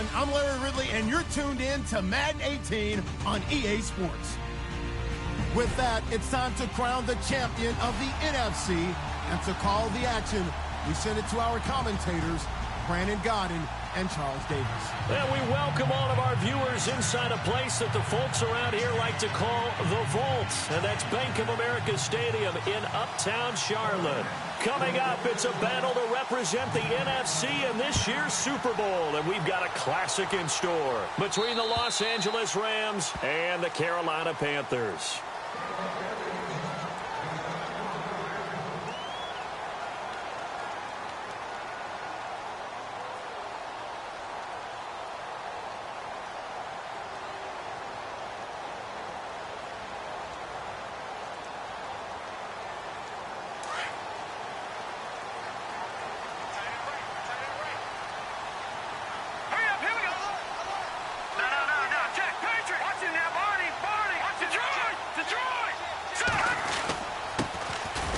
everyone. I'm Larry Ridley, and you're tuned in to Madden 18 on EA Sports. With that, it's time to crown the champion of the NFC, and to call the action, we send it to our commentators, Brandon Godden and Charles Davis. And we welcome all of our viewers inside a place that the folks around here like to call the Vault, and that's Bank of America Stadium in Uptown Charlotte. Coming up, it's a battle to represent the NFC in this year's Super Bowl, and we've got a classic in store between the Los Angeles Rams and the Carolina Panthers.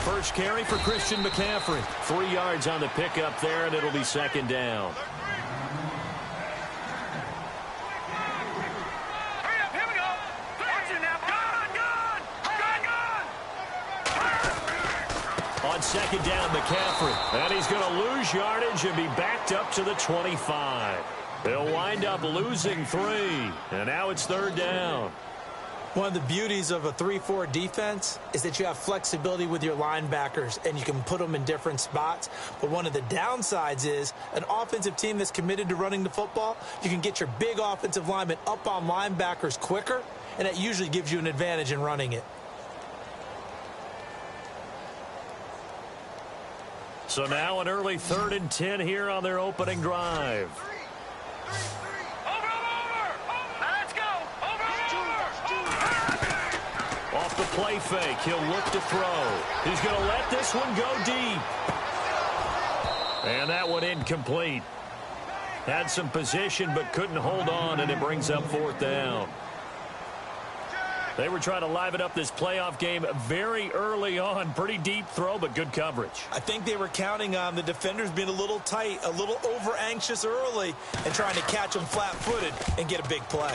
First carry for Christian McCaffrey. 3 yards on the pickup there, and it'll be second down. On second down, McCaffrey. And he's going to lose yardage and be backed up to the 25. They'll wind up losing 3. And now it's third down. One of the beauties of a 3-4 defense is that you have flexibility with your linebackers, and you can put them in different spots. But one of the downsides is an offensive team that's committed to running the football, you can get your big offensive linemen up on linebackers quicker, and that usually gives you an advantage in running it. So now an early 3rd and 10 here on their opening drive. Off the play fake, he'll look to throw. He's going to let this one go deep. And that one incomplete. Had some position but couldn't hold on, and it brings up 4th down. They were trying to liven up this playoff game very early on. Pretty deep throw, but good coverage. I think they were counting on the defenders being a little tight, a little over-anxious early, and trying to catch them flat-footed and get a big play.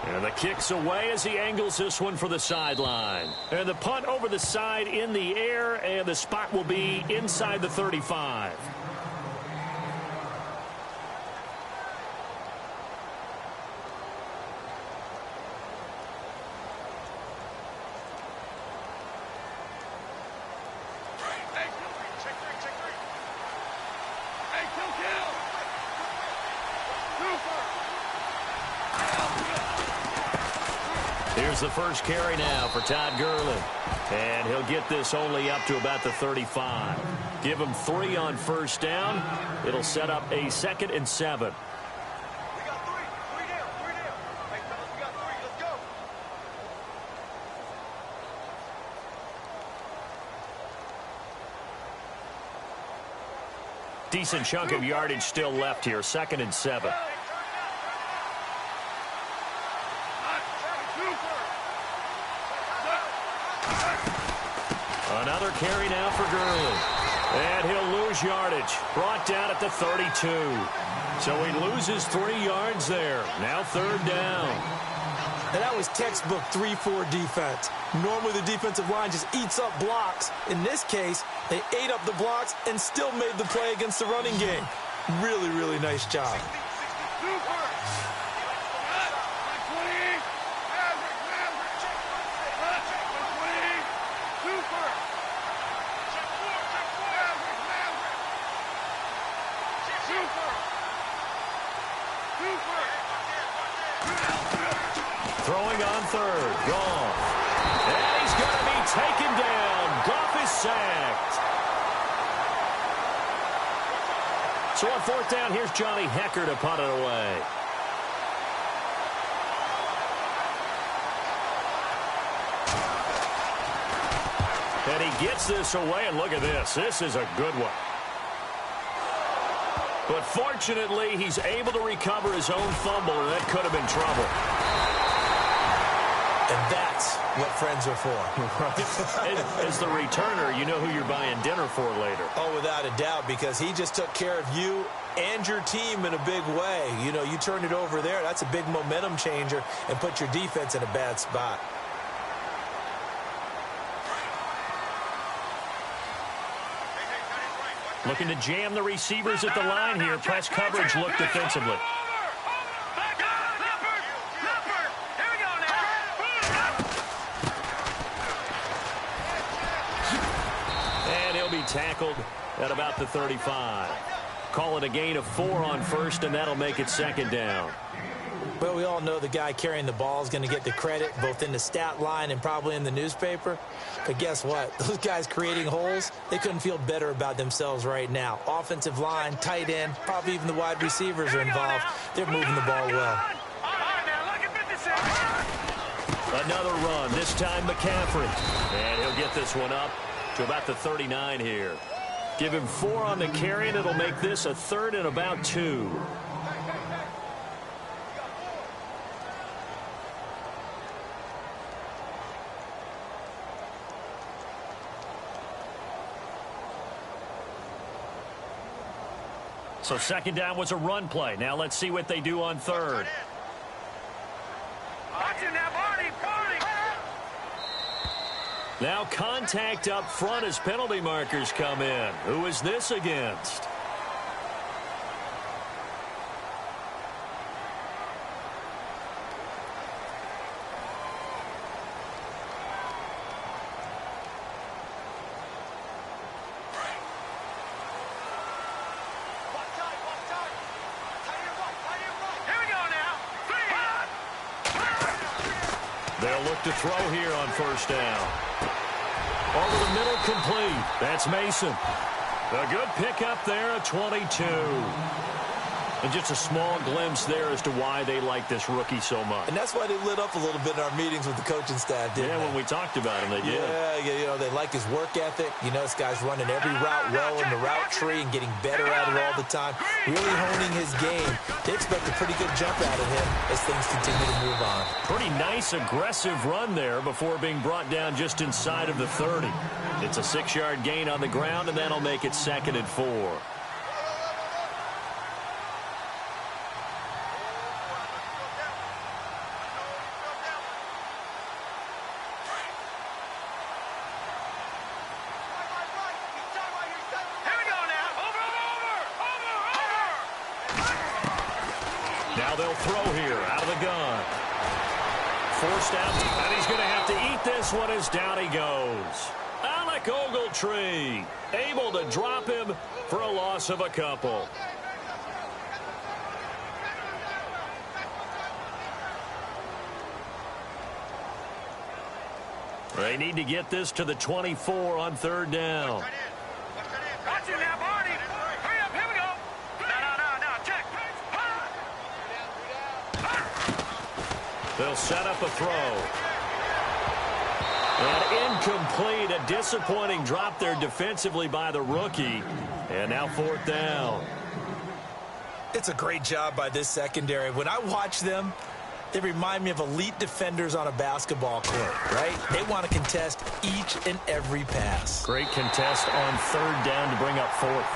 And the kick's away as he angles this one for the sideline. And the punt over the side in the air, and the spot will be inside the 35. Here's the first carry now for Todd Gurley. And he'll get this only up to about the 35. Give him 3 on first down. It'll set up a 2nd and 7. We got 3. 3 down. 3 down. Hey, fellas, we got 3. Let's go. Decent chunk of yardage still left here. 2nd and 7. Another carry now for Gurley. And he'll lose yardage. Brought down at the 32. So he loses 3 yards there. Now 3rd down. And that was textbook 3-4 defense. Normally the defensive line just eats up blocks. In this case, they ate up the blocks and still made the play against the running game. Really, really nice job. Throwing on 3rd. Goff. And he's going to be taken down. Goff is sacked. So on 4th down, here's Johnny Hecker to punt it away. And he gets this away, and look at this. This is a good one. But fortunately, he's able to recover his own fumble, and that could have been trouble. And that's what friends are for. Right. As the returner, you know who you're buying dinner for later. Oh, without a doubt, because he just took care of you and your team in a big way. You know, you turn it over there, that's a big momentum changer and put your defense in a bad spot. Looking to jam the receivers at the line here. Press coverage look defensively. And he'll be tackled at about the 35. Call it a gain of 4 on first, and that'll make it second down. Well, we all know the guy carrying the ball is going to get the credit both in the stat line and probably in the newspaper. But guess what? Those guys creating holes, they couldn't feel better about themselves right now. Offensive line, tight end, probably even the wide receivers are involved. They're moving the ball well. Another run, this time McCaffrey. And he'll get this one up to about the 39 here. Give him 4 on the carry, and it'll make this a 3rd and about 2. So second down was a run play. Now let's see what they do on 3rd. Now contact up front as penalty markers come in. Who is this against? They'll look to throw here on first down. Over the middle, complete. That's Mason. A good pickup there at 22. And just a small glimpse there as to why they like this rookie so much. And that's why they lit up a little bit in our meetings with the coaching staff, didn't they? When we talked about him, they did. Yeah, you know, they like his work ethic. You know, this guy's running every route well in the route tree and getting better at it all the time. Really honing his game. They expect a pretty good jump out of him as things continue to move on. Pretty nice, aggressive run there before being brought down just inside of the 30. It's a 6-yard gain on the ground, and that'll make it 2nd and 4. Now they'll throw here out of the gun. Forced out, and he's going to have to eat this one as down he goes. Alec Ogletree able to drop him for a loss of a couple. They need to get this to the 24 on 3rd down. Got you now, Barney. Hurry up, here we go. No, check. They'll set up a throw. And incomplete. A disappointing drop there defensively by the rookie. And now 4th down. It's a great job by this secondary. When I watch them, they remind me of elite defenders on a basketball court, right? They want to contest each and every pass. Great contest on 3rd down to bring up 4th.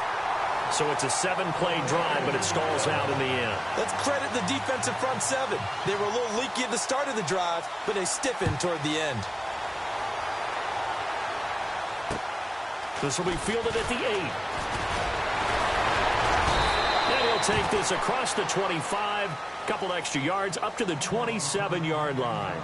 So it's a 7-play drive, but it stalls out in the end. Let's credit the defensive front 7. They were a little leaky at the start of the drive, but they stiffened toward the end. This will be fielded at the 8. And he'll take this across the 25. Couple extra yards up to the 27-yard line.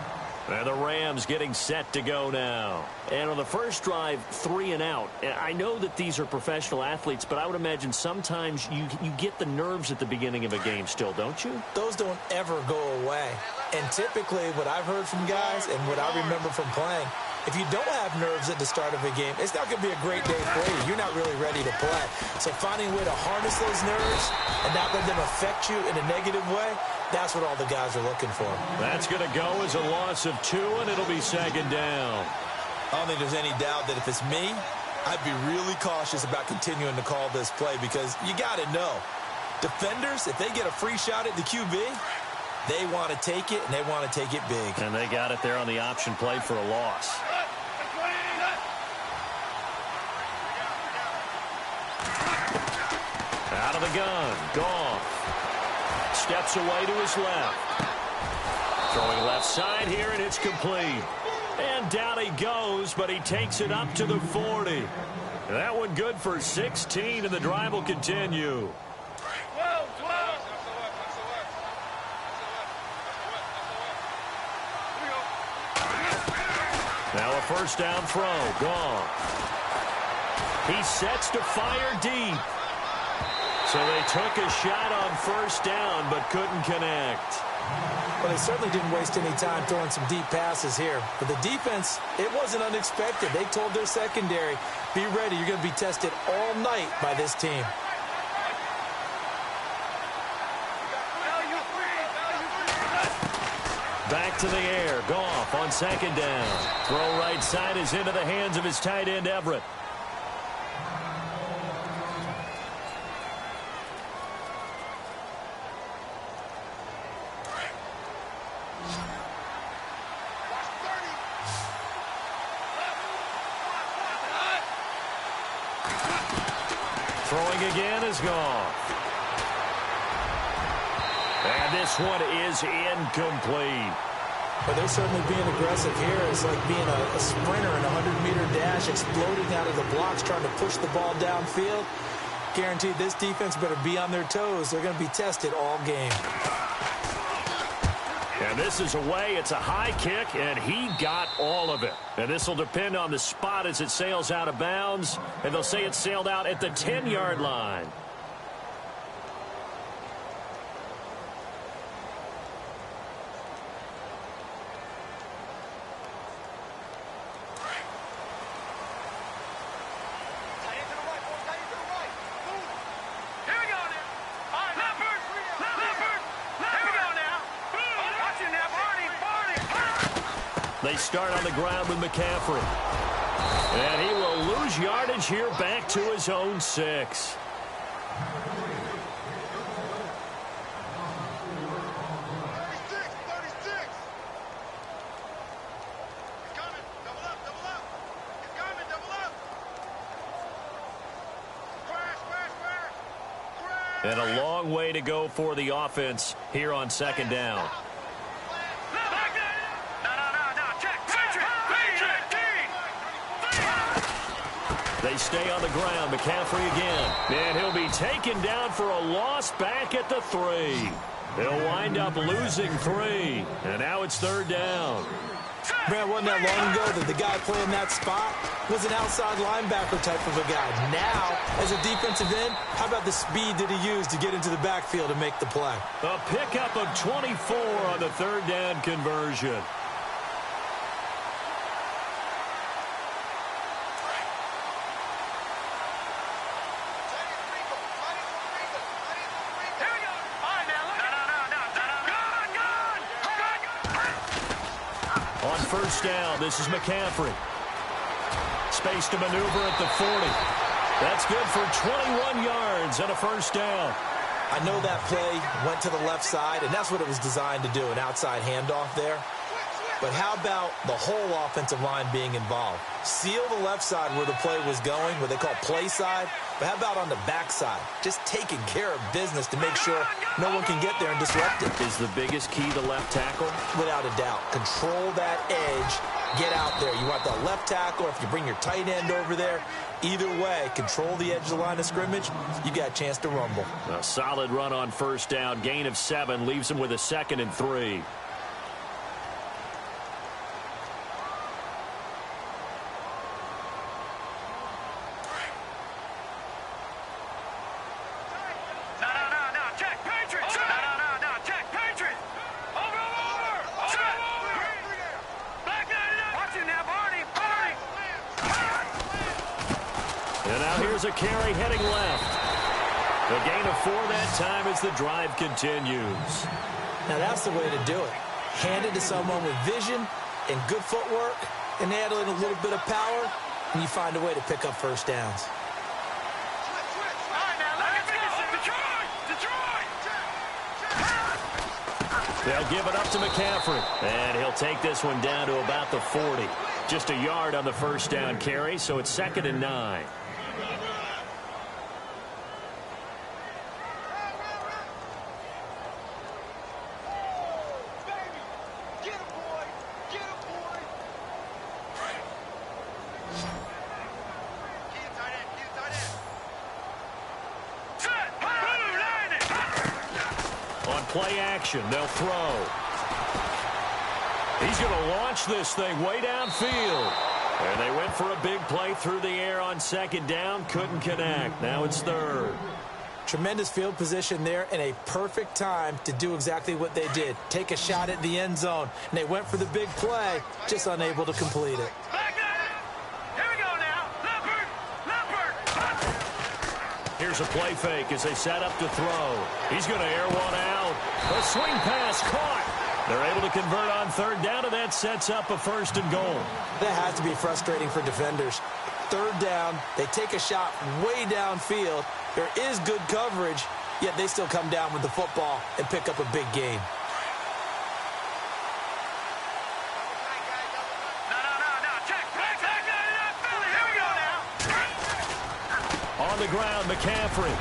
And the Rams getting set to go now. And on the first drive, 3 and out. I know that these are professional athletes, but I would imagine sometimes you get the nerves at the beginning of a game still, don't you? Those don't ever go away. And typically what I've heard from guys and what I remember from playing, if you don't have nerves at the start of a game, it's not going to be a great day for you. You're not really ready to play. So finding a way to harness those nerves and not let them affect you in a negative way, that's what all the guys are looking for. That's going to go as a loss of 2, and it'll be 2nd down. I don't think there's any doubt that if it's me, I'd be really cautious about continuing to call this play because you got to know, defenders, if they get a free shot at the QB, They want to take it, and they want to take it big. And they got it there on the option play for a loss. Out of the gun, Goff. Steps away to his left. Throwing left side here, and it's complete. And down he goes, but he takes it up to the 40. That one good for 16, and the drive will continue. Now a first down throw, Goff. He sets to fire deep. So they took a shot on first down, but couldn't connect. Well, they certainly didn't waste any time throwing some deep passes here. But the defense, it wasn't unexpected. They told their secondary, be ready. You're going to be tested all night by this team. Back to the air. Goff on second down. Throw right side is into the hands of his tight end, Everett. Throwing again is Goff. And this one is incomplete. But they're certainly being aggressive here. It's like being a sprinter in a 100-meter dash, exploding out of the blocks, trying to push the ball downfield. Guaranteed this defense better be on their toes. They're going to be tested all game. And this is away. It's a high kick, and he got all of it. And this will depend on the spot as it sails out of bounds. And they'll say it sailed out at the 10-yard line. They start on the ground with McCaffrey. And he will lose yardage here back to his own 6. And a long way to go for the offense here on second down. They stay on the ground. McCaffrey again. And he'll be taken down for a loss back at the 3. They'll wind up losing 3. And now it's third down. Man, wasn't that long ago that the guy playing that spot was an outside linebacker type of a guy. Now, as a defensive end, how about the speed that he used to get into the backfield and make the play? A pickup of 24 on the third down conversion. On first down, this is McCaffrey. Space to maneuver at the 40. That's good for 21 yards and a first down. I know that play went to the left side, and that's what it was designed to do, an outside handoff there. But how about the whole offensive line being involved? Seal the left side where the play was going, what they call play side. But how about on the back side? Just taking care of business to make sure no one can get there and disrupt it. Is the biggest key the left tackle? Without a doubt. Control that edge. Get out there. You want that left tackle, or if you bring your tight end over there, either way, control the edge of the line of scrimmage, you got a chance to rumble. A solid run on first down. Gain of 7 leaves him with a 2nd and 3. A carry heading left. The gain of 4 that time as the drive continues. Now that's the way to do it. Hand it to someone with vision and good footwork, and add in a little bit of power, and you find a way to pick up first downs. They'll give it up to McCaffrey. And he'll take this one down to about the 40. Just a yard on the first down carry, so it's 2nd and 9. Play action. They'll throw. He's going to launch this thing way downfield. And they went for a big play through the air on 2nd down. Couldn't connect. Now it's 3rd. Tremendous field position there and a perfect time to do exactly what they did. Take a shot at the end zone. And they went for the big play, just unable to complete it. Here we go now. Leopard. Here's a play fake as they set up to throw. He's going to air one out. A swing pass caught. They're able to convert on 3rd down, and that sets up a 1st and goal. That has to be frustrating for defenders. 3rd down, they take a shot way downfield. There is good coverage, yet they still come down with the football and pick up a big gain. Here we go now. On the ground, McCaffrey.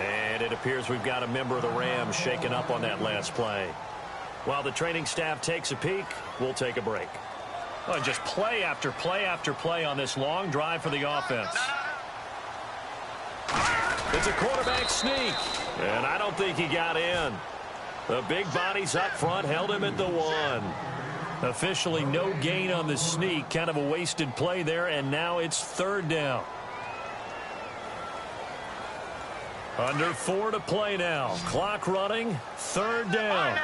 And it appears we've got a member of the Rams shaken up on that last play. While the training staff takes a peek, we'll take a break. Oh, just play after play after play on this long drive for the offense. It's a quarterback sneak, and I don't think he got in. The big bodies up front held him at the 1. Officially no gain on the sneak, kind of a wasted play there, and now it's 3rd down. Under 4 to play now. Clock running. 3rd down.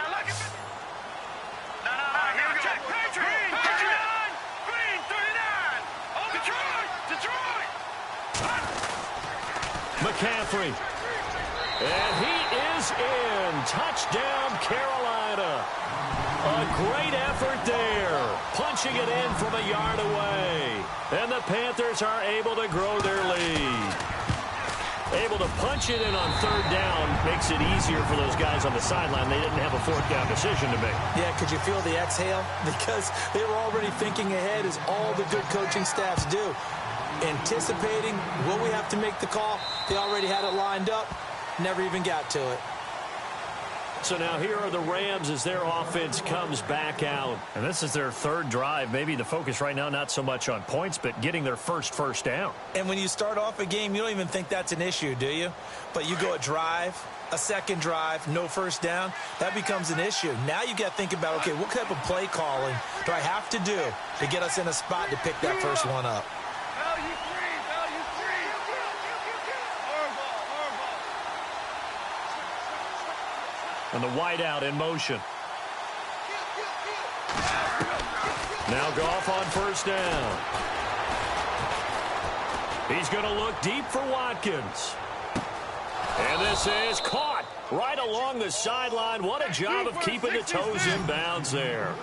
McCaffrey. And he is in. Touchdown, Carolina. A great effort there. Punching it in from a yard away. And the Panthers are able to grow their lead. Able to punch it in on 3rd down makes it easier for those guys on the sideline. They didn't have a 4th down decision to make. Yeah, could you feel the exhale? Because they were already thinking ahead, as all the good coaching staffs do. Anticipating what we have to make the call. They already had it lined up. Never even got to it. So now here are the Rams as their offense comes back out. And this is their 3rd drive. Maybe the focus right now not so much on points, but getting their first down. And when you start off a game, you don't even think that's an issue, do you? But you go a drive, a 2nd drive, no 1st down, that becomes an issue. Now you got to think about, okay, what type of play calling do I have to do to get us in a spot to pick that first one up? And the wideout in motion. Now Goff on 1st down. He's going to look deep for Watkins. And this is caught right along the sideline. What a job of keeping the toes in bounds there.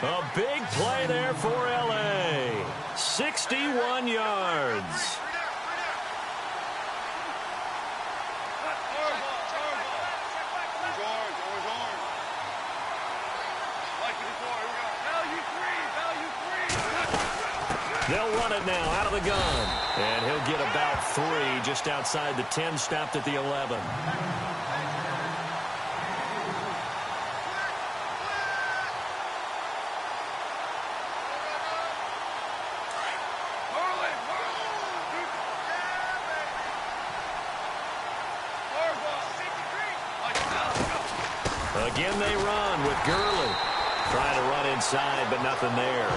A big play there for L.A. 61 yards. They'll run it now out of the gun. And he'll get about 3 just outside the 10, stopped at the 11. Again they run with Gurley. Trying to run inside, but nothing there.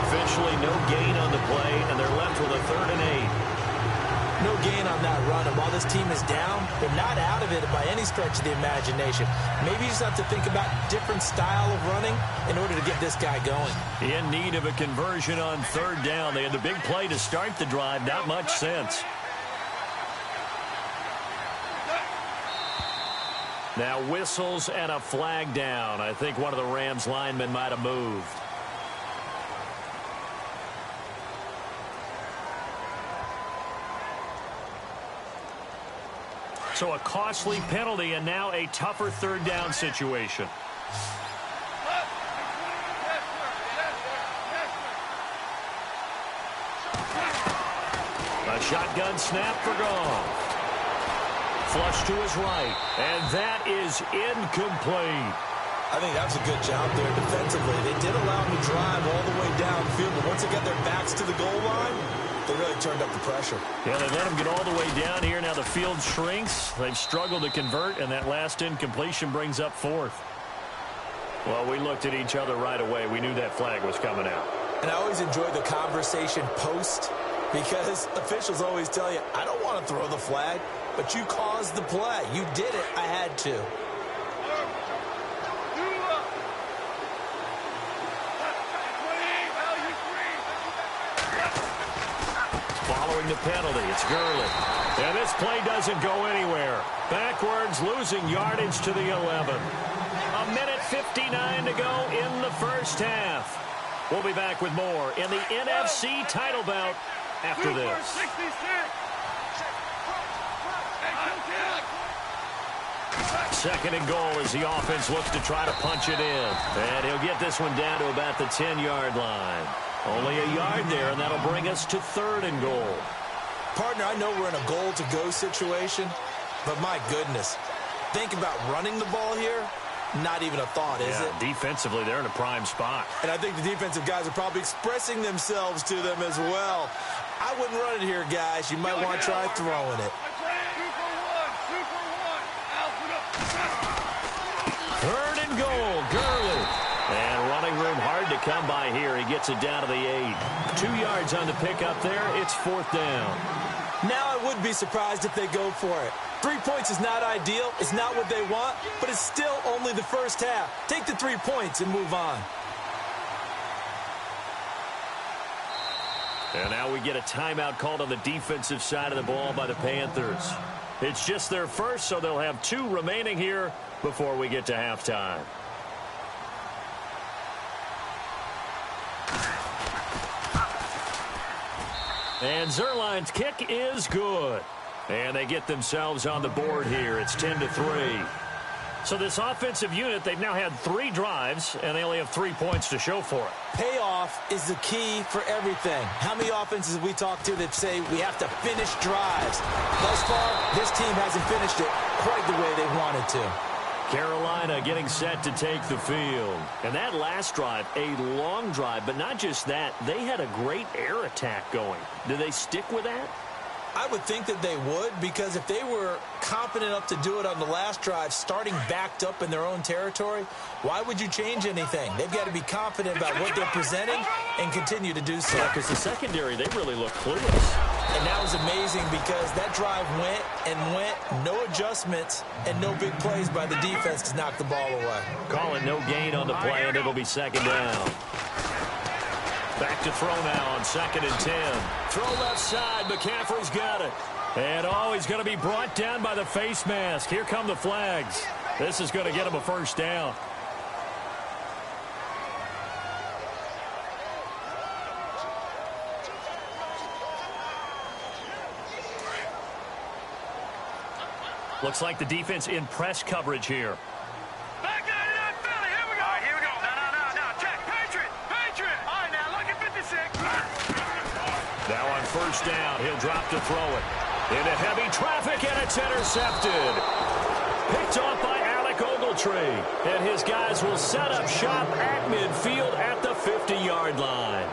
Officially no gain on the play, and they're left with a 3rd and 8. No gain on that run, and while this team is down, they're not out of it by any stretch of the imagination. Maybe you just have to think about different style of running in order to get this guy going. In need of a conversion on 3rd down. They had the big play to start the drive, not much sense. Now whistles and a flag down. I think one of the Rams linemen might have moved. So a costly penalty and now a tougher third down situation. A shotgun snap for Goff. Flush to his right, and that is incomplete. I think that was a good job there defensively. They did allow him to drive all the way downfield, but once they got their backs to the goal line, they really turned up the pressure. Yeah, they let him get all the way down here. Now the field shrinks. They've struggled to convert, and that last incompletion brings up fourth. Well, we looked at each other right away. We knew that flag was coming out. And I always enjoy the conversation post, because officials always tell you, I don't want to throw the flag, but you caused the play. You did it. I had to. Following the penalty, it's Gurley. And this play doesn't go anywhere. Backwards, losing yardage to the 11. A minute 59 to go in the first half. We'll be back with more in the NFC title bout after this. Second and goal as the offense looks to try to punch it in. And he'll get this one down to about the 10-yard line. Only a yard there, and that'll bring us to third and goal. Partner, I know we're in a goal-to-go situation, but my goodness, think about running the ball here. Not even a thought, is it? Defensively, they're in a prime spot. And I think the defensive guys are probably expressing themselves to them as well. I wouldn't run it here, guys. You might want to try throwing it. Third and goal, Gurley. And running room hard to come by here. He gets it down to the 8. 2 yards on the pickup there. It's fourth down. Now I wouldn't be surprised if they go for it. 3 points is not ideal. It's not what they want, but it's still only the first half. Take the 3 points and move on. And now we get a timeout called on the defensive side of the ball by the Panthers. It's just their first, so they'll have 2 remaining here before we get to halftime. And Zerline's kick is good. And they get themselves on the board here. It's 10-3. So this offensive unit, they've now had 3 drives, and they only have 3 points to show for it. Payoff is the key for everything. How many offenses have we talked to that say we have to finish drives? Thus far, this team hasn't finished it quite the way they wanted to. Carolina getting set to take the field. And that last drive, a long drive, but not just that. They had a great air attack going. Do they stick with that? I would think that they would, because if they were confident enough to do it on the last drive, starting backed up in their own territory, why would you change anything? They've got to be confident about what they're presenting and continue to do so. Because the secondary, they really look clueless. And that was amazing because that drive went and went, no adjustments and no big plays by the defense to knock the ball away. Calling no gain on the play, and it'll be second down. Back to throw now on 2nd and 10. Throw left side. McCaffrey's got it. And, he's going to be brought down by the face mask. Here come the flags. This is going to get him a first down. Looks like the defense in press coverage here. Back out of that Philly. Here we go. All right, here we go. No. Check. Patriot. All right, now look at 56. Now on first down, he'll drop to throw it. Into heavy traffic, and it's intercepted. Picked off by Alec Ogletree. And his guys will set up shop at midfield at the 50-yard line.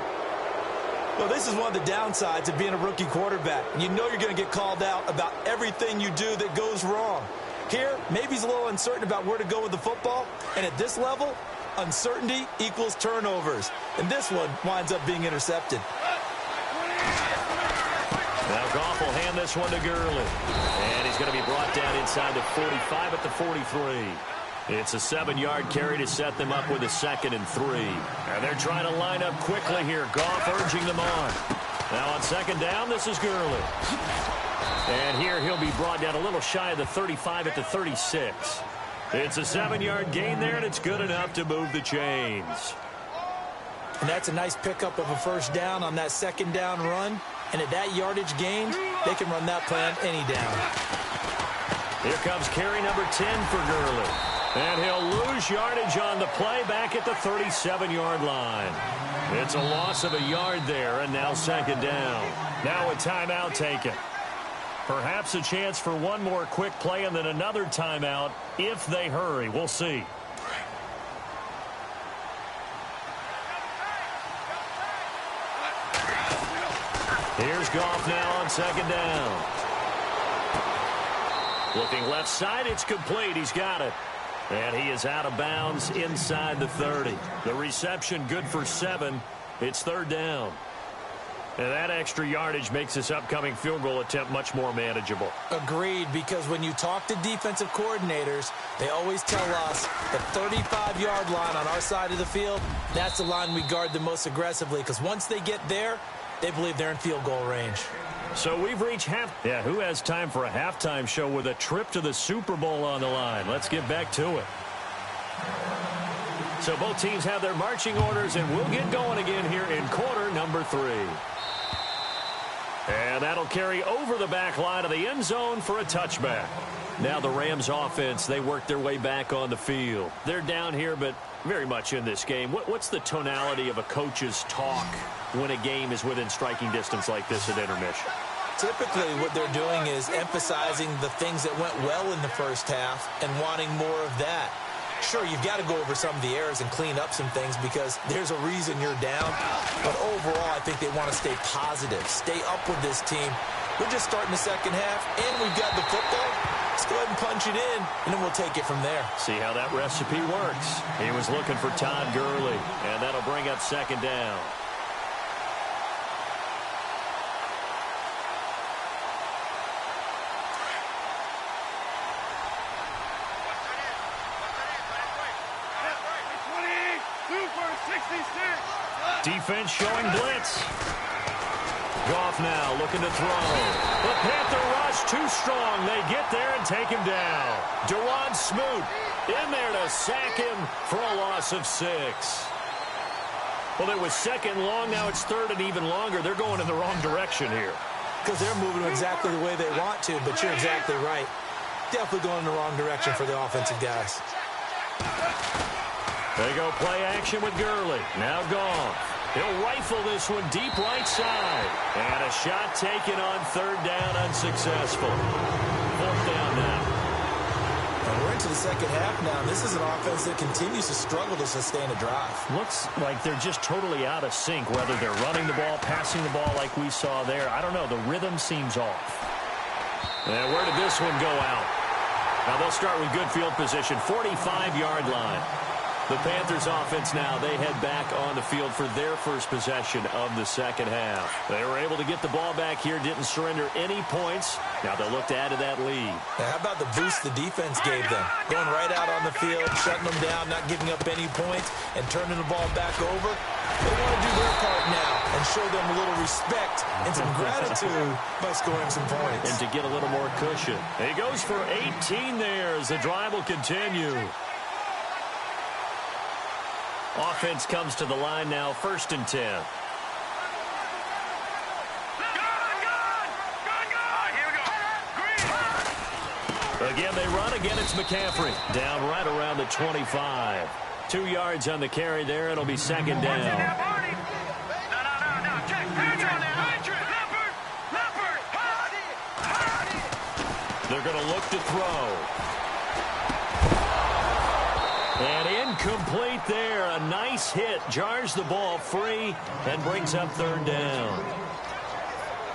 Well, this is one of the downsides of being a rookie quarterback. You know you're going to get called out about everything you do that goes wrong. Here, maybe he's a little uncertain about where to go with the football. And at this level, uncertainty equals turnovers. And this one winds up being intercepted. Now Goff will hand this one to Gurley. And he's going to be brought down inside the 45 at the 43. It's a 7-yard carry to set them up with a 2nd and 3. And they're trying to line up quickly here. Goff urging them on. Now on 2nd down, this is Gurley. And here he'll be brought down a little shy of the 35 at the 36. It's a 7-yard gain there, and it's good enough to move the chains. And that's a nice pickup of a first down on that 2nd down run. And at that yardage gain, they can run that play on any down. Here comes carry number 10 for Gurley. And he'll lose yardage on the play back at the 37-yard line. It's a loss of a yard there, and now second down. Now a timeout taken. Perhaps a chance for one more quick play and then another timeout if they hurry. We'll see. Here's Goff now on second down. Looking left side, it's complete. He's got it. And he is out of bounds inside the 30. The reception good for 7. It's third down. And that extra yardage makes this upcoming field goal attempt much more manageable. Agreed, because when you talk to defensive coordinators, they always tell us the 35-yard line on our side of the field, that's the line we guard the most aggressively, because once they get there, they believe they're in field goal range. So we've reached half. Yeah, who has time for a halftime show with a trip to the Super Bowl on the line? Let's get back to it. So both teams have their marching orders, and we'll get going again here in quarter number 3. And that'll carry over the back line of the end zone for a touchback. Now the Rams offense, they work their way back on the field. They're down here, but very much in this game. What's the tonality of a coach's talk when a game is within striking distance like this at intermission? Typically, what they're doing is emphasizing the things that went well in the first half and wanting more of that. Sure, you've got to go over some of the errors and clean up some things because there's a reason you're down. But overall, I think they want to stay positive, stay up with this team. We're just starting the second half, and we've got the football. Let's go ahead and punch it in, and then we'll take it from there. See how that recipe works. He was looking for Todd Gurley, and that'll bring up second down. Defense showing blitz. Goff now looking to throw. The Panther rush too strong. They get there and take him down. Deron Smoot in there to sack him for a loss of 6. Well, it was second long. Now it's third and even longer. They're going in the wrong direction here. Because they're moving exactly the way they want to, but you're exactly right. Definitely going in the wrong direction for the offensive guys. They go play action with Gurley. Now gone. He'll rifle this one deep right side. And a shot taken on third down, unsuccessful. Fourth down now. And we're into the second half now. This is an offense that continues to struggle to sustain a drive. Looks like they're just totally out of sync, whether they're running the ball, passing the ball like we saw there. I don't know. The rhythm seems off. And where did this one go out? Now they'll start with good field position, 45-yard line. The Panthers offense now, they head back on the field for their first possession of the second half. They were able to get the ball back here, didn't surrender any points. Now they'll look to add to that lead. Now, how about the boost the defense gave them? Going right out on the field, shutting them down, not giving up any points, and turning the ball back over. They want to do their part now and show them a little respect and some gratitude by scoring some points. And to get a little more cushion. He goes for 18 there as the drive will continue. Offense comes to the line now, 1st and 10. Again, they run. Again, it's McCaffrey. Down right around the 25. 2 yards on the carry there. It'll be second down. They're going to look to throw. And incomplete there. A nice hit. Jars the ball free and brings up third down.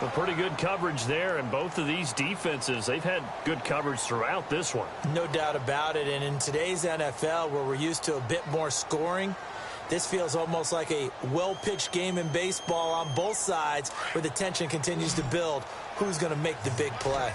A pretty good coverage there, and both of these defenses, they've had good coverage throughout this one. No doubt about it. And in today's NFL, where we're used to a bit more scoring, this feels almost like a well-pitched game in baseball on both sides where the tension continues to build. Who's going to make the big play?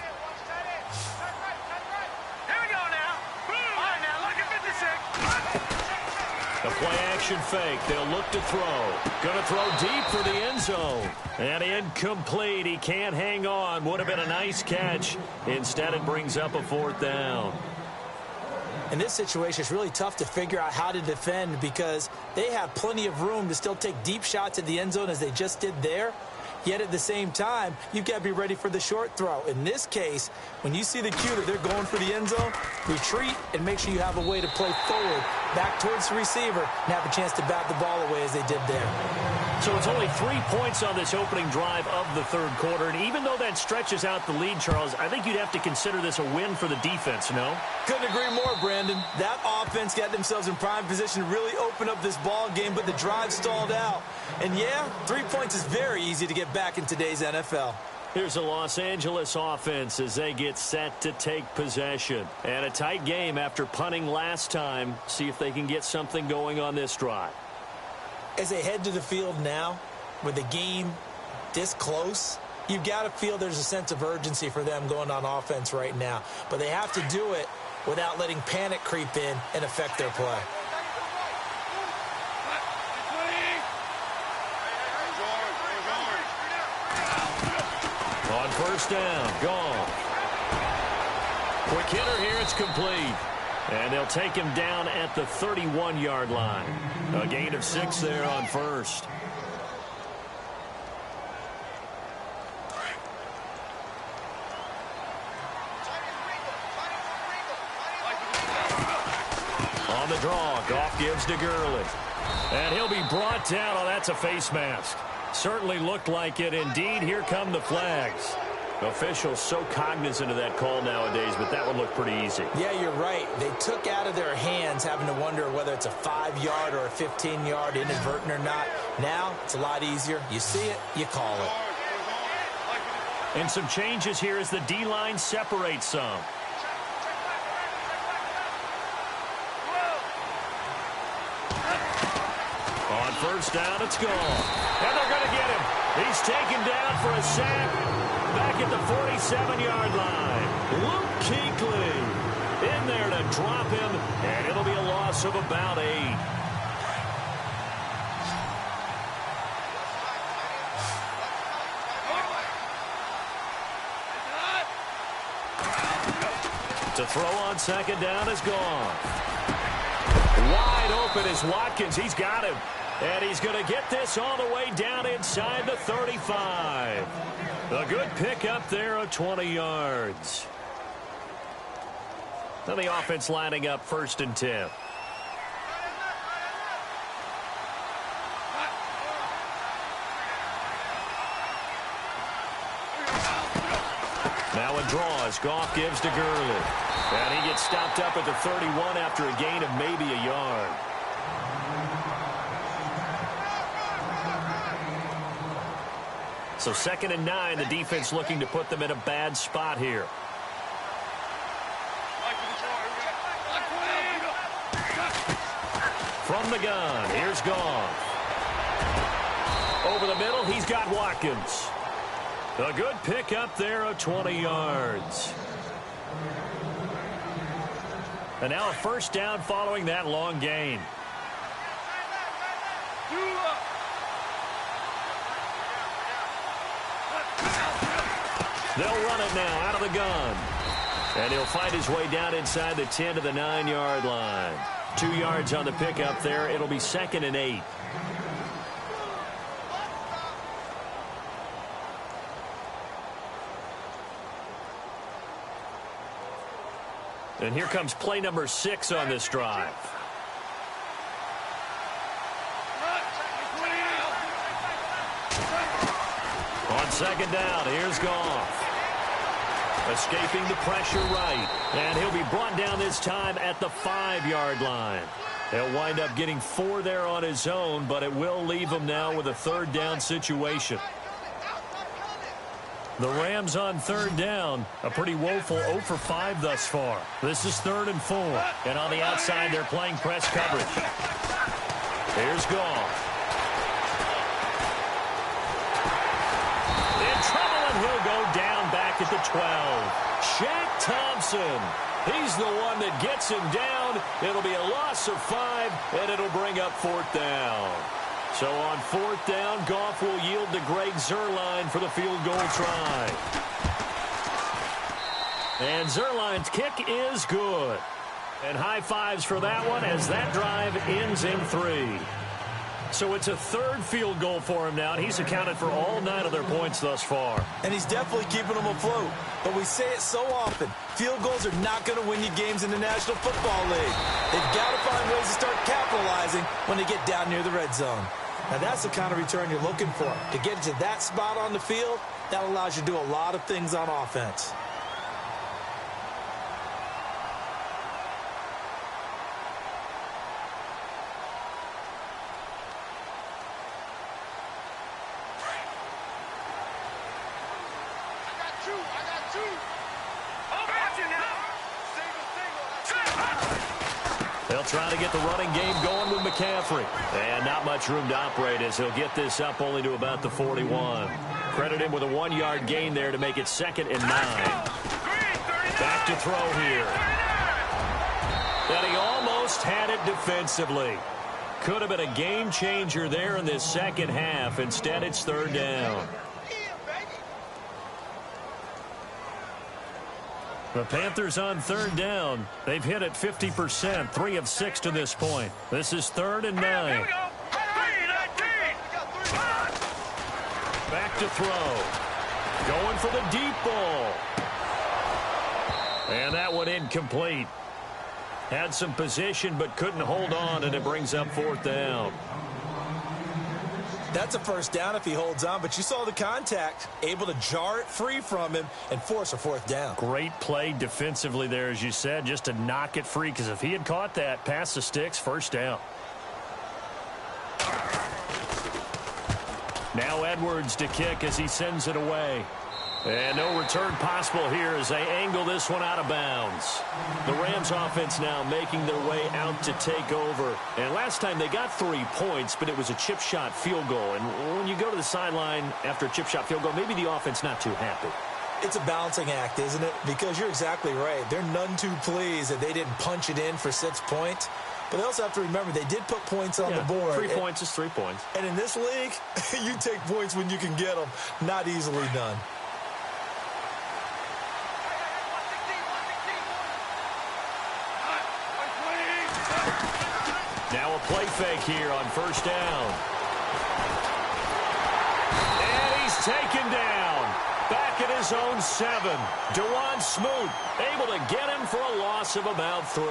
A play-action fake. They'll look to throw. Going to throw deep for the end zone. And incomplete. He can't hang on. Would have been a nice catch. Instead, it brings up a fourth down. In this situation, it's really tough to figure out how to defend because they have plenty of room to still take deep shots at the end zone as they just did there. Yet at the same time, you've got to be ready for the short throw. In this case, when you see the cue that they're going for the end zone, retreat and make sure you have a way to play forward, back towards the receiver, and have a chance to bat the ball away as they did there. So it's only 3 points on this opening drive of the third quarter. And even though that stretches out the lead, Charles, I think you'd have to consider this a win for the defense, no? Couldn't agree more, Brandon. That offense got themselves in prime position to really open up this ball game, but the drive stalled out. And yeah, 3 points is very easy to get back in today's NFL. Here's a Los Angeles offense as they get set to take possession. And a tight game after punting last time. See if they can get something going on this drive. As they head to the field now, with the game this close, you've got to feel there's a sense of urgency for them going on offense right now. But they have to do it without letting panic creep in and affect their play. On first down, gone. Quick hitter here, it's complete. And they'll take him down at the 31-yard line. A gain of 6 there on first. On the draw, Goff gives to Gurley. And he'll be brought down. Oh, that's a face mask. Certainly looked like it. Indeed, here come the flags. Officials so cognizant of that call nowadays, but that would look pretty easy. Yeah, you're right. They took out of their hands having to wonder whether it's a 5-yard or a 15-yard inadvertent or not. Now, it's a lot easier. You see it, you call it. And some changes here as the D-line separates some. On first down, it's gone. And they're going to get him. He's taken down for a sack back at the 47-yard line. Luke Kuechly in there to drop him, and it'll be a loss of about 8. To throw on second down is gone. Wide open is Watkins. He's got him. And he's going to get this all the way down inside the 35. A good pickup there of 20 yards. Now the offense lining up first and 10. Now a draw as Goff gives to Gurley. And he gets stopped up at the 31 after a gain of maybe a yard. So 2nd and 9, the defense looking to put them in a bad spot here. From the gun, here's Goff. Over the middle, he's got Watkins. A good pickup there of 20 yards. And now a first down following that long gain. They'll run it now out of the gun. And he'll find his way down inside the 10 to the 9-yard line. 2 yards on the pickup there. It'll be 2nd and 8. And here comes play number 6 on this drive. On second down, here's Goff. Escaping the pressure right. And he'll be brought down this time at the 5-yard line. He'll wind up getting 4 there on his own, but it will leave him now with a 3rd down situation. The Rams on 3rd down, a pretty woeful 0 for 5 thus far. This is 3rd and 4. And on the outside, they're playing press coverage. Here's Goff. In trouble, and he'll go down back at the 12. Shaq Thompson. He's the one that gets him down. It'll be a loss of 5, and it'll bring up 4th down. So on 4th down, Goff will yield to Greg Zuerlein for the field goal try. And Zuerlein's kick is good. And high fives for that one as that drive ends in 3. So it's a third field goal for him now, and he's accounted for all 9 of their points thus far. And he's definitely keeping them afloat. But we say it so often, field goals are not going to win you games in the National Football League. They've got to find ways to start capitalizing when they get down near the red zone. Now, that's the kind of return you're looking for. To get to that spot on the field, that allows you to do a lot of things on offense. They'll try to get the running game going with McCaffrey. And not much room to operate as he'll get this up only to about the 41. Credit him with a 1-yard gain there to make it 2nd and 9. Back to throw here. And he almost had it defensively. Could have been a game changer there in this second half. Instead, it's 3rd down. The Panthers on 3rd down. They've hit it 50%, 3 of 6 to this point. This is 3rd and 9. Back to throw. Going for the deep ball. And that one incomplete. Had some position but couldn't hold on, and it brings up 4th down. That's a 1st down if he holds on, but you saw the contact, able to jar it free from him and force a 4th down. Great play defensively there, as you said, just to knock it free, because if he had caught that, pass the sticks, 1st down. Now Edwards to kick as he sends it away. And no return possible here as they angle this one out of bounds. The Rams offense now making their way out to take over. And last time they got 3 points, but it was a chip shot field goal. And when you go to the sideline after a chip shot field goal, maybe the offense not too happy. It's a balancing act, isn't it? Because you're exactly right. They're none too pleased that they didn't punch it in for 6 points. But they also have to remember they did put points on the board. 3 points is 3 points. And in this league, you take points when you can get them. Not easily done. Now a play fake here on 1st down. And he's taken down. Back at his own 7. Dewan Smoot able to get him for a loss of about 3.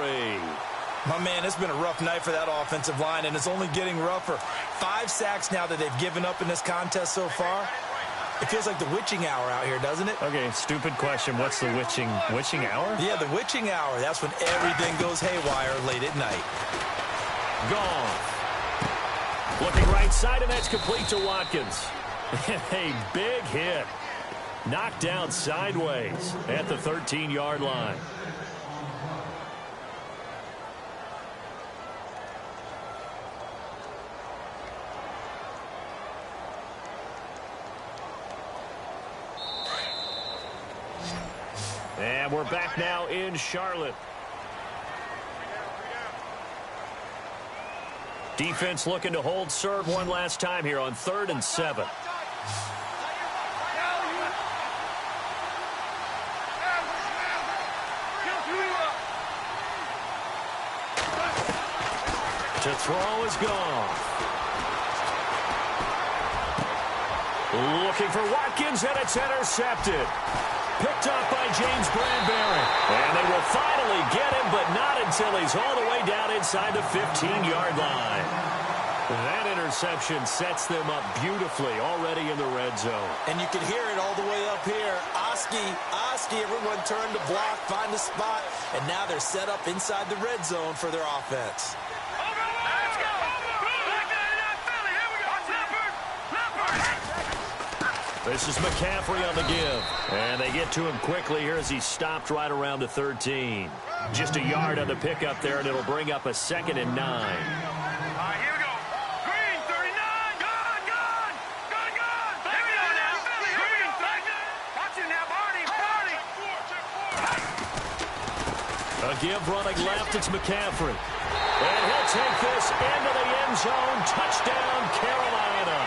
My man, it's been a rough night for that offensive line, and it's only getting rougher. 5 sacks now that they've given up in this contest so far. It feels like the witching hour out here, doesn't it? Okay, stupid question. What's the witching hour? Yeah, the witching hour. That's when everything goes haywire late at night. Gone. Looking right side, and that's complete to Watkins. A big hit. Knocked down sideways at the 13-yard line. And we're back now in Charlotte. Defense looking to hold serve one last time here on 3rd and 7. To throw is gone. Looking for Watkins, and it's intercepted. Picked up by James Bradbury. And they will finally get him, but not until he's all the way down inside the 15-yard line. That interception sets them up beautifully already in the red zone. And you can hear it all the way up here. Oski, everyone turned to block, find the spot, and now they're set up inside the red zone for their offense. This is McCaffrey on the give. And they get to him quickly here as he stopped right around the 13. Just a yard on the pickup there, and it'll bring up a 2nd and 9. All right, here we go. Green, 39. Gone. Here we go now. Green, 39. Watch it now, Barney. A give running left, it's McCaffrey. And he'll take this into the end zone. Touchdown, Carolina.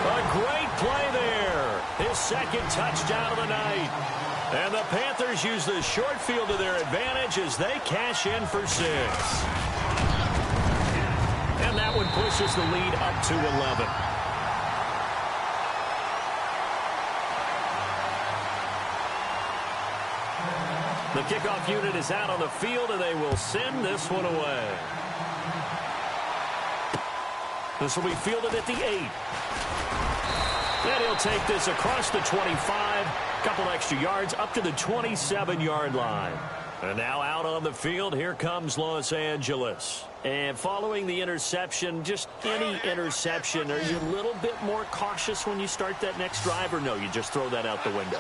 A great play there. His 2nd touchdown of the night. And the Panthers use the short field to their advantage as they cash in for 6. And And that one pushes the lead up to 11. The kickoff unit is out on the field, and they will send this one away. This will be fielded at the 8. And he'll take this across the 25, couple extra yards up to the 27-yard line. And now out on the field, here comes Los Angeles. And following the interception, just any interception, are you a little bit more cautious when you start that next drive, or no, you just throw that out the window?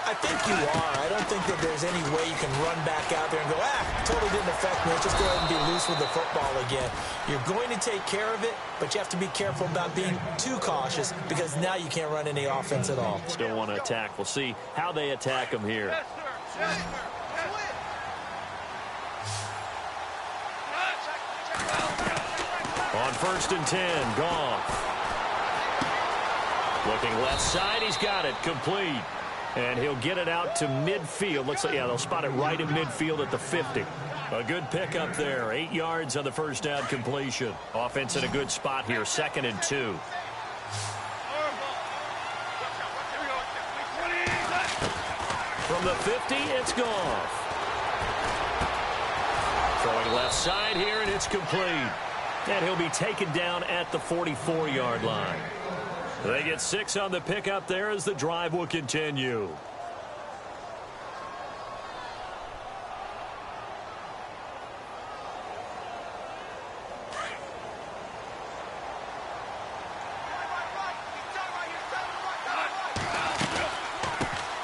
I think you are. I don't think that there's any way you can run back out there and go, totally didn't affect me. Let's just go ahead and be loose with the football again. You're going to take care of it, but you have to be careful about being too cautious because now you can't run any offense at all. Still want to attack. We'll see how they attack them here. Yes, sir. Yes, sir. On 1st and 10, Goff. Looking left side, he's got it, complete. And he'll get it out to midfield. Looks like, yeah, they'll spot it right in midfield at the 50. A good pickup there. 8 yards on the first down completion. Offense in a good spot here. 2nd and 2. From the 50, it's Goff. Throwing left side here, and it's complete. And he'll be taken down at the 44-yard line. They get 6 on the pickup there as the drive will continue.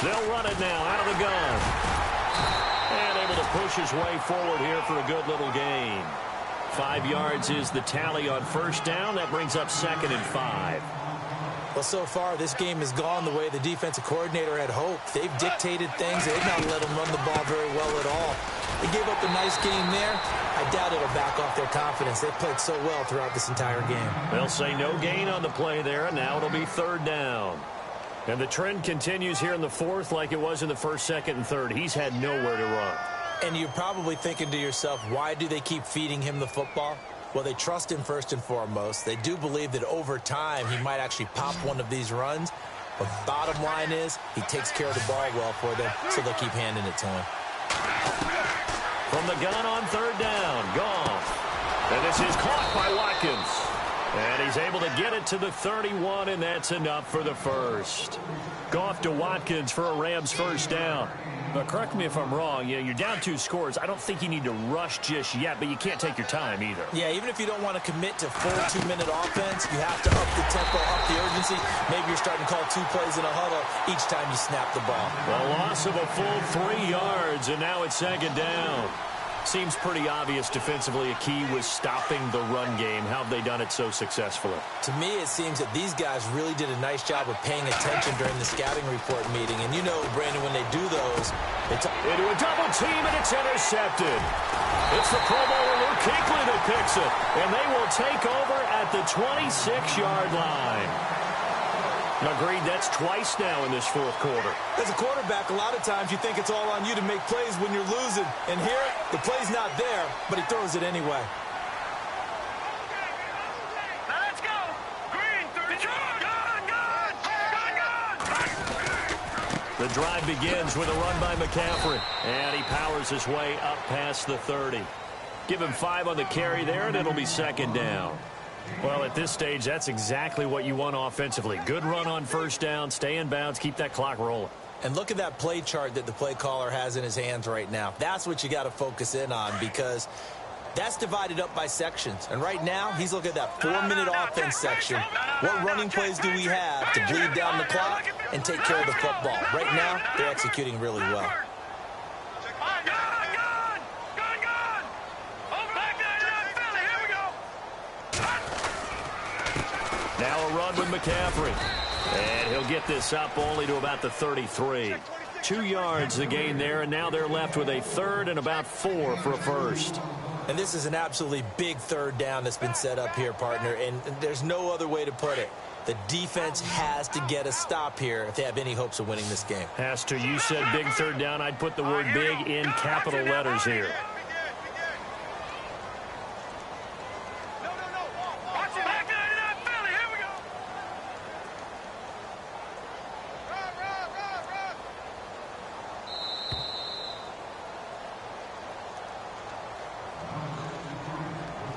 They'll run it now out of the gun. And able to push his way forward here for a good little gain. 5 yards is the tally on first down. That brings up 2nd and 5. Well, so far, this game has gone the way the defensive coordinator had hoped. They've dictated things. They've not let them run the ball very well at all. They gave up a nice game there. I doubt it'll back off their confidence. They played so well throughout this entire game. They'll say no gain on the play there, and now it'll be 3rd down. And the trend continues here in the 4th like it was in the 1st, 2nd, and 3rd. He's had nowhere to run. And you're probably thinking to yourself, why do they keep feeding him the football? Well, they trust him first and foremost. They do believe that over time he might actually pop one of these runs. But bottom line is he takes care of the ball well for them, so they'll keep handing it to him. From the gun on 3rd down, Goff. And this is caught by Watkins. And he's able to get it to the 31, and that's enough for the first. Goff to Watkins for a Rams first down. But correct me if I'm wrong, you're down 2 scores. I don't think you need to rush just yet, but you can't take your time either. Yeah, even if you don't want to commit to full 2-minute offense, you have to up the tempo, up the urgency. Maybe you're starting to call 2 plays in a huddle each time you snap the ball. A loss of a full 3 yards, and now it's 2nd down. Seems pretty obvious defensively a key was stopping the run game. How have they done it so successfully? To me, it seems that these guys really did a nice job of paying attention during the scouting report meeting. And you know, Brandon, when they do those, it's into a double team, and it's intercepted. It's the Pro Bowler Luke Kuechly that picks it. And they will take over at the 26-yard line. Agreed, that's twice now in this 4th quarter. As a quarterback, a lot of times you think it's all on you to make plays when you're losing. And here, the play's not there, but he throws it anyway. Let's go. Green, 32. Gun. The drive begins with a run by McCaffrey. And he powers his way up past the 30. Give him 5 on the carry there, and it'll be 2nd down. Well, at this stage, that's exactly what you want offensively. Good run on first down, stay in bounds, keep that clock rolling. And look at that play chart that the play caller has in his hands right now. That's what you got to focus in on because that's divided up by sections. And right now, he's looking at that 4-minute offense section. What running plays do we have to bleed down the clock and take care of the football? Right now, they're executing really well. Now a run with McCaffrey. And he'll get this up only to about the 33. 2 yards the gain there, and now they're left with a 3rd and about 4 for a first. And this is an absolutely big 3rd down that's been set up here, partner, and there's no other way to put it. The defense has to get a stop here if they have any hopes of winning this game. Has to. You said big 3rd down. I'd put the word big in capital letters here.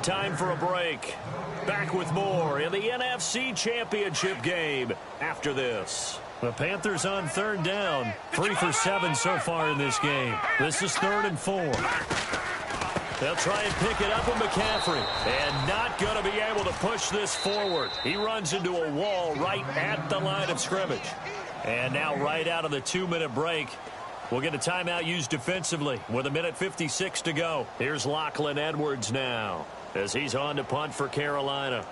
Time for a break. Back with more in the NFC Championship game after this. The Panthers on third down. 3 for 7 so far in this game. This is 3rd and 4. They'll try and pick it up with McCaffrey. And not going to be able to push this forward. He runs into a wall right at the line of scrimmage. And now right out of the 2-minute break, we'll get a timeout used defensively with 1:56 to go. Here's Lachlan Edwards now as he's on to punt for Carolina.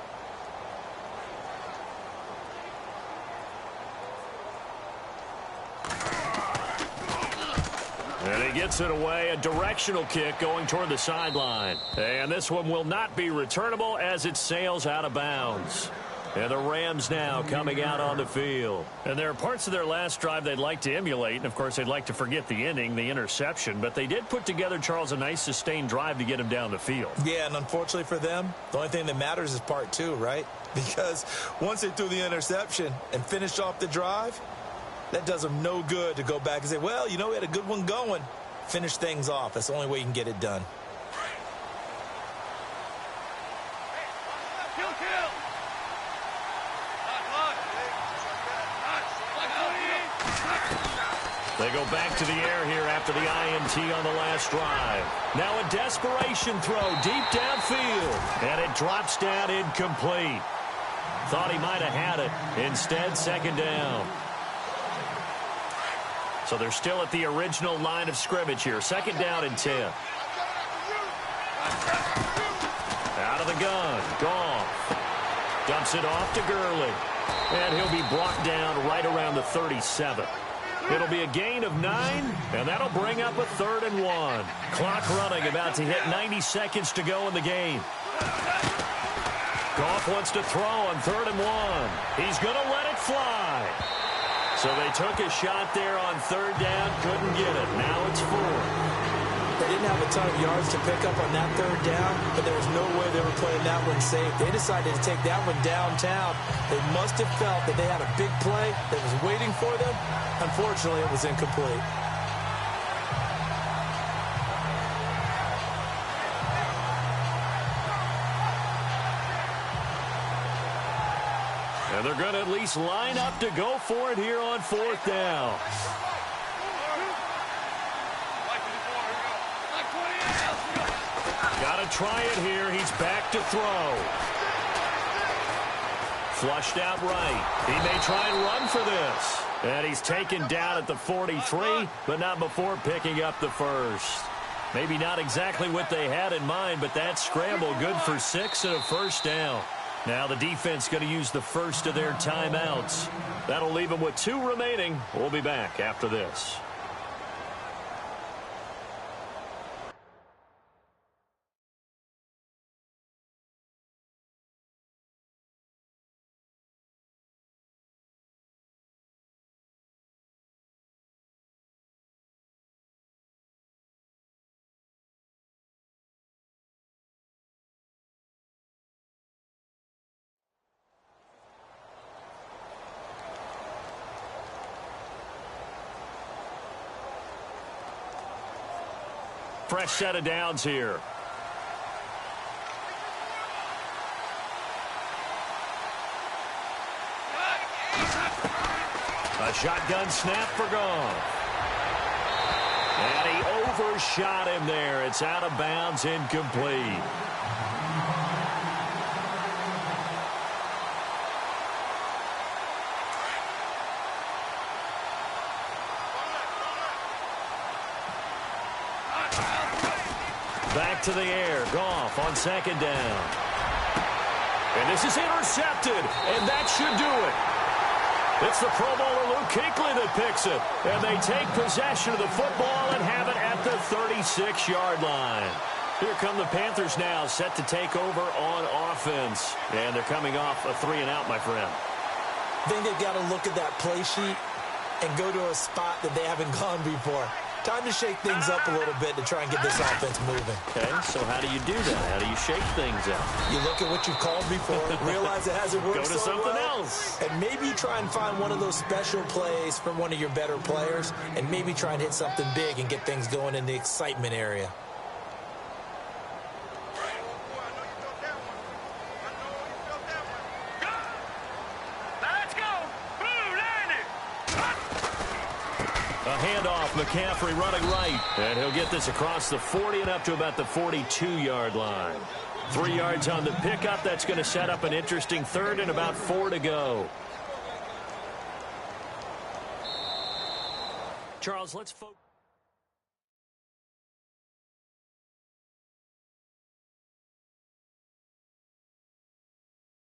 And he gets it away, a directional kick going toward the sideline. And this one will not be returnable as it sails out of bounds. And the Rams now coming out on the field. And there are parts of their last drive they'd like to emulate. And, of course, they'd like to forget the ending, the interception. But they did put together, Charles, a nice sustained drive to get him down the field. Yeah, and unfortunately for them, the only thing that matters is part 2, right? Because once they threw the interception and finished off the drive, that does them no good to go back and say, well, you know, we had a good one going. Finish things off. That's the only way you can get it done. They go back to the air here after the INT on the last drive. Now a desperation throw deep downfield. And it drops down incomplete. Thought he might have had it. Instead, 2nd down. So they're still at the original line of scrimmage here. 2nd down and 10. Out of the gun. Goff. Dumps it off to Gurley. And he'll be brought down right around the 37. It'll be a gain of 9, and that'll bring up a 3rd and 1. Clock running, about to hit 90 seconds to go in the game. Goff wants to throw on 3rd and 1. He's going to let it fly. So they took a shot there on 3rd down, couldn't get it. Now it's 4th. They didn't have a ton of yards to pick up on that 3rd down, but there was no way they were playing that one safe. They decided to take that one downtown. They must have felt that they had a big play that was waiting for them. Unfortunately, it was incomplete. And they're going to at least line up to go for it here on 4th down. Got to try it here. He's back to throw. Flushed out right. He may try and run for this. And he's taken down at the 43, but not before picking up the first. Maybe not exactly what they had in mind, but that scramble good for 6 and a 1st down. Now the defense going to use the first of their timeouts. That'll leave them with 2 remaining. We'll be back after this. Fresh set of downs here. A shotgun snap for Goff. And he overshot him there. It's out of bounds, incomplete. Back to the air. Goff on 2nd down. And this is intercepted, and that should do it. It's the Pro Bowler Luke Kuechly that picks it. And they take possession of the football and have it at the 36-yard line. Here come the Panthers now, set to take over on offense. And they're coming off a 3-and-out, my friend. I think they've got to look at that play sheet and go to a spot that they haven't gone before. Time to shake things up a little bit to try and get this offense moving. Okay, so how do you do that? How do you shake things up? You look at what you've called before, realize it hasn't worked so well. Go to something else. And maybe you try and find one of those special plays from one of your better players, and maybe try and hit something big and get things going in the excitement area. handoff. McCaffrey running right. And he'll get this across the 40 and up to about the 42-yard line. 3 yards on the pickup. That's going to set up an interesting third and about 4 to go. Charles, let's focus.